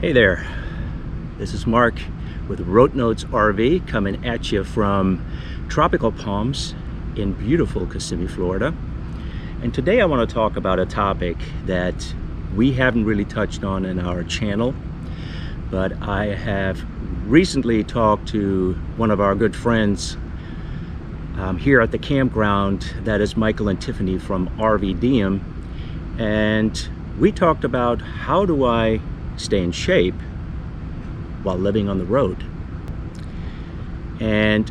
Hey there, this is Mark with Road Notes RV coming at you from Tropical Palms in beautiful Kissimmee, Florida. And today I want to talk about a topic that we haven't really touched on in our channel, but I have recently talked to one of our good friends here at the campground, that is Michael and Tiffany from EIDTION, and we talked about how do I stay in shape while living on the road. And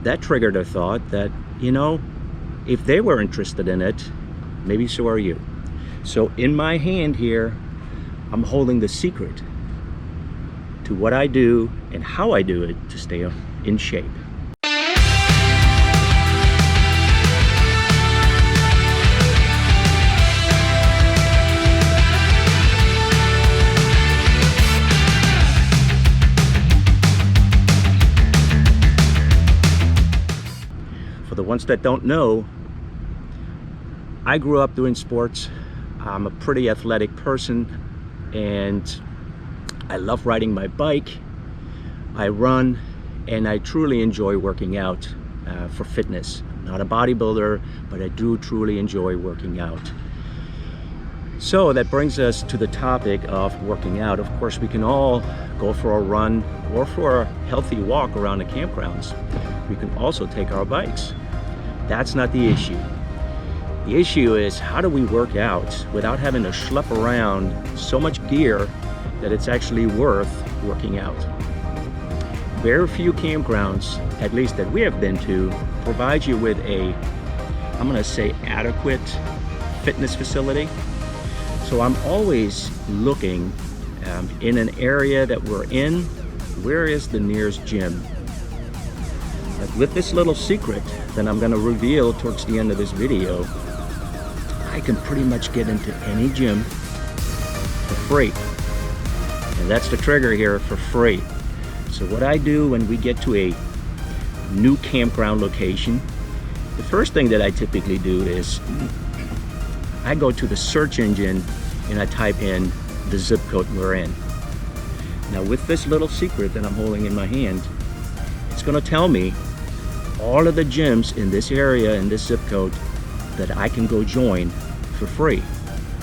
that triggered a thought that, you know, if they were interested in it, maybe so are you. So in my hand here, I'm holding the secret to what I do and how I do it to stay in shape. For the ones that don't know, I grew up doing sports. I'm a pretty athletic person and I love riding my bike. I run and I truly enjoy working out for fitness. I'm not a bodybuilder, but I do truly enjoy working out. So that brings us to the topic of working out. Of course, we can all go for a run or for a healthy walk around the campgrounds. We can also take our bikes. That's not the issue. The issue is, how do we work out without having to schlep around so much gear that it's actually worth working out? Very few campgrounds, at least that we have been to, provide you with a, I'm gonna say, adequate fitness facility. So I'm always looking in an area that we're in, where is the nearest gym? But with this little secret that I'm going to reveal towards the end of this video, I can pretty much get into any gym for free. And that's the trigger here, for free. So what I do when we get to a new campground location, the first thing that I typically do is I go to the search engine and I type in the zip code we're in. Now with this little secret that I'm holding in my hand, it's going to tell me all of the gyms in this area, in this zip code, that I can go join for free.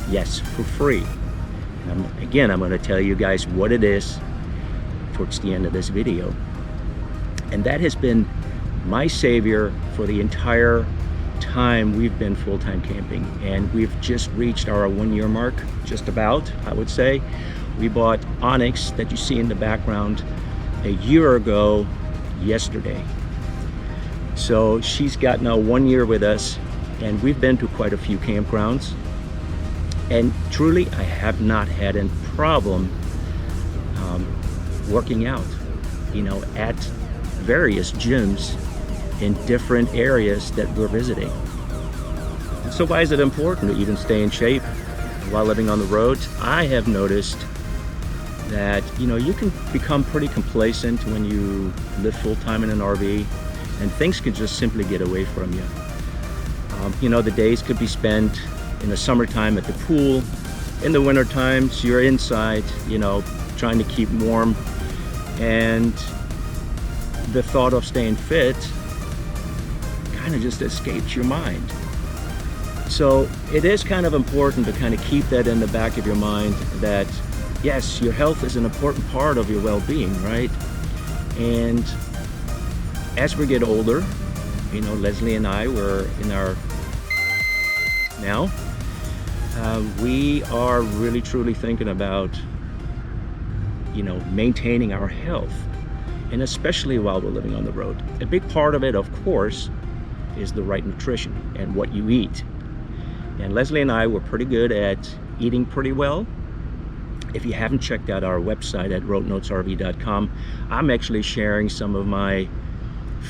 Yes, for free. And again, I'm going to tell you guys what it is towards the end of this video. And that has been my savior for the entire time we've been full-time camping. And we've just reached our 1-year mark, just about, I would say. We bought Onyx, that you see in the background, a year ago yesterday. So she's got now 1 year with us, and we've been to quite a few campgrounds, and truly I have not had a problem working out, you know, at various gyms in different areas that we're visiting. So why is it important to even stay in shape while living on the road? I have noticed that, you know, you can become pretty complacent when you live full-time in an RV, and things could just simply get away from you. You know, the days could be spent in the summertime at the pool. In the winter times, you're inside, you know, trying to keep warm, and the thought of staying fit kind of just escapes your mind. So it is kind of important to kind of keep that in the back of your mind, that yes, your health is an important part of your well-being, right? And as we get older, you know, Leslie and I were in our now, we are really truly thinking about, you know, maintaining our health, and especially while we're living on the road. A big part of it, of course, is the right nutrition and what you eat. And Leslie and I were pretty good at eating pretty well. If you haven't checked out our website at roadnotesrv.com, I'm actually sharing some of my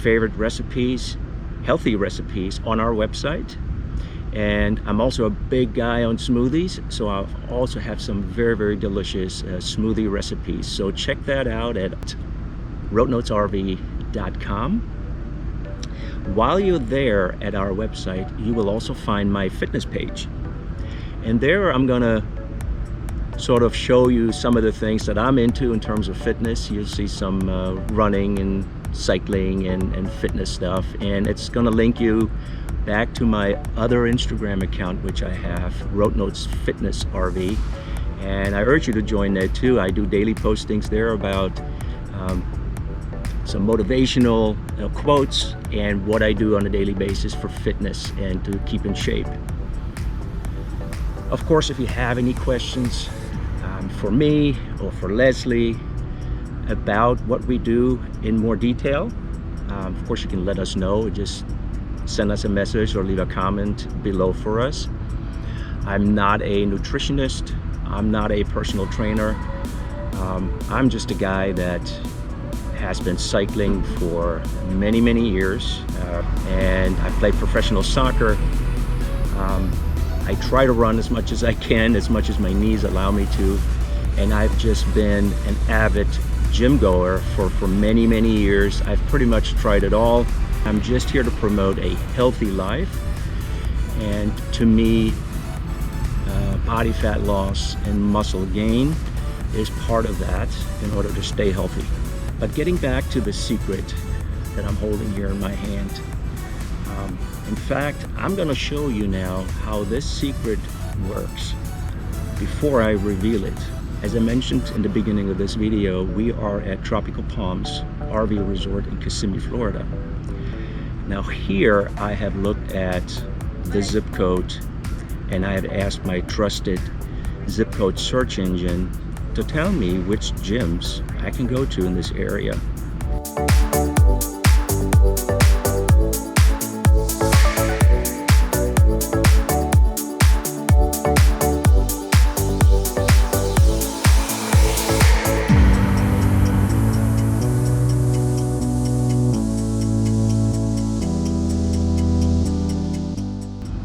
favorite recipes, healthy recipes, on our website. And I'm also a big guy on smoothies, so I'll also have some very, very delicious smoothie recipes. So check that out at roadnotesrv.com. While you're there at our website, you will also find my fitness page. And there I'm gonna sort of show you some of the things that I'm into in terms of fitness. You'll see some running and cycling and fitness stuff, and it's going to link you back to my other Instagram account, which I have, Road Notes Fitness RV, and I urge you to join that too. I do daily postings there about some motivational quotes and what I do on a daily basis for fitness and to keep in shape. Of course, if you have any questions for me or for Leslie about what we do in more detail, of course you can let us know. Just send us a message or leave a comment below for us. I'm not a nutritionist. I'm not a personal trainer. I'm just a guy that has been cycling for many years, and I play professional soccer. I try to run as much as I can, as much as my knees allow me to, and I've just been an avid gym goer for many years. I've pretty much tried it all. I'm just here to promote a healthy life, and to me, body fat loss and muscle gain is part of that in order to stay healthy. But getting back to the secret that I'm holding here in my hand, in fact, I'm going to show you now how this secret works before I reveal it. As I mentioned in the beginning of this video, we are at Tropical Palms RV Resort in Kissimmee, Florida. Now here I have looked at the zip code, and I have asked my trusted zip code search engine to tell me which gyms I can go to in this area.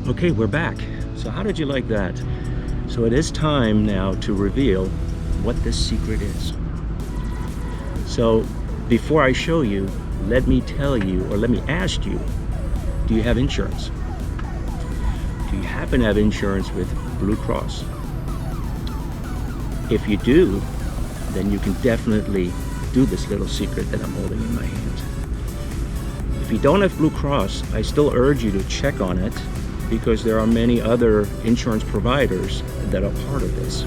Okay, we're back. So how did you like that? So it is time now to reveal what this secret is. So before I show you, let me tell you, or let me ask you, do you have insurance? Do you happen to have insurance with Blue Cross? If you do, then you can definitely do this little secret that I'm holding in my hand. If you don't have Blue Cross, I still urge you to check on it, because there are many other insurance providers that are part of this.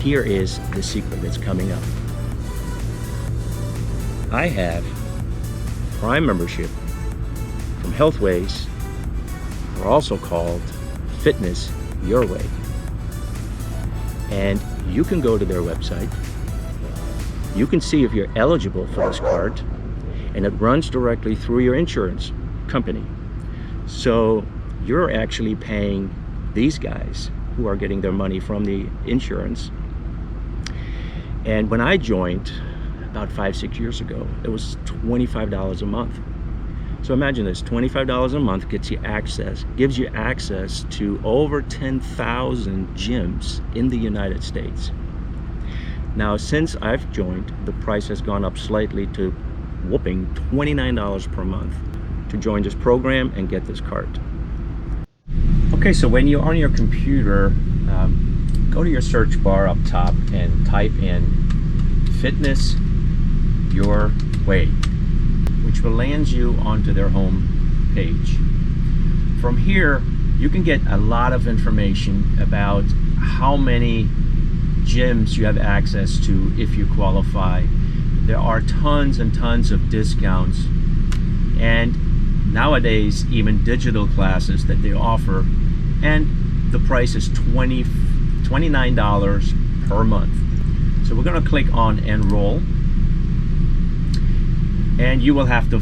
Here is the secret that's coming up. I have Prime membership from Healthways, or also called Fitness Your Way. And you can go to their website. You can see if you're eligible for this card, and it runs directly through your insurance company. So you're actually paying these guys who are getting their money from the insurance. And when I joined about 5-6 years ago, it was $25 a month. So imagine this, $25 a month gives you access to over 10,000 gyms in the United States. Now, since I've joined, the price has gone up slightly to whopping $29 per month to join this program and get this card. Okay, so when you're on your computer, go to your search bar up top and type in Fitness Your Way, which will land you onto their home page. From here, you can get a lot of information about how many gyms you have access to if you qualify. There are tons and tons of discounts, and nowadays even digital classes that they offer, and the price is $29 per month. So we're going to click on enroll, and you will have to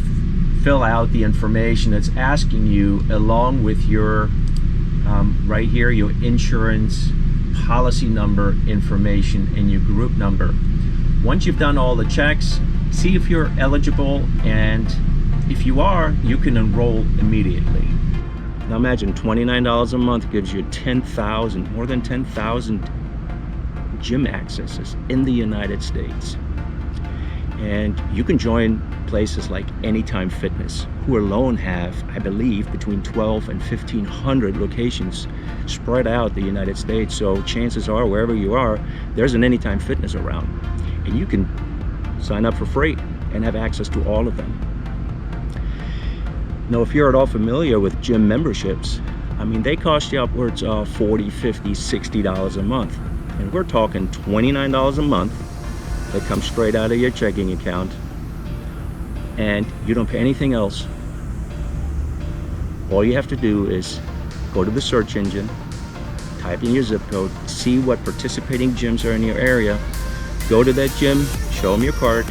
fill out the information that's asking you, along with your right here, your insurance policy number information and your group number. Once you've done all the checks, see if you're eligible, and if you are, you can enroll immediately. Now imagine $29 a month gives you more than 10,000 gym accesses in the United States. And you can join places like Anytime Fitness, who alone have, I believe, between 12 and 1,500 locations spread out the United States. So chances are, wherever you are, there's an Anytime Fitness around. And you can sign up for free and have access to all of them. Now, if you're at all familiar with gym memberships, I mean, they cost you upwards of $40, $50, $60 a month. And we're talking $29 a month that comes straight out of your checking account, and you don't pay anything else. All you have to do is go to the search engine, type in your zip code, see what participating gyms are in your area, go to that gym, show them your card,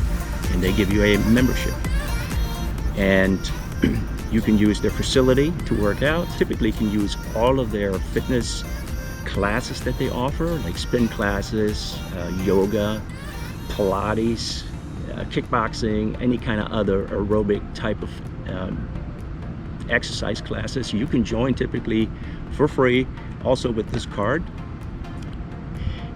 and they give you a membership. And you can use their facility to work out. Typically, you can use all of their fitness classes that they offer, like spin classes, yoga, Pilates, kickboxing, any kind of other aerobic type of exercise classes. You can join typically for free, also with this card.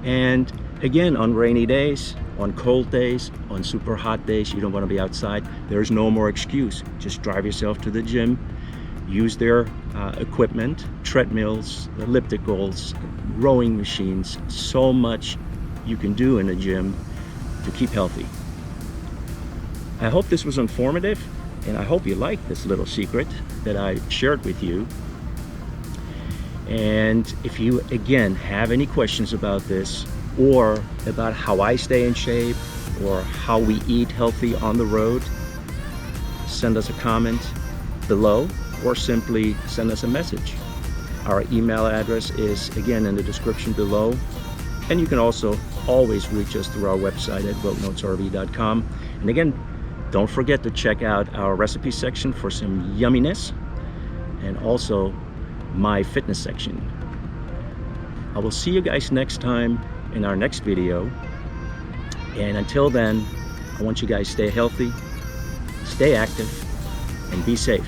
And again, on rainy days, on cold days, on super hot days, you don't want to be outside, there's no more excuse. Just drive yourself to the gym, use their equipment, treadmills, ellipticals, rowing machines. So much you can do in a gym to keep healthy. I hope this was informative, and I hope you liked this little secret that I shared with you. And if you, again, have any questions about this, or about how I stay in shape, or how we eat healthy on the road, send us a comment below, or simply send us a message. Our email address is, again, in the description below. And you can also always reach us through our website at roadnotesrv.com. And again, don't forget to check out our recipe section for some yumminess, and also my fitness section. I will see you guys next time in our next video. And until then, I want you guys to stay healthy, stay active, and be safe.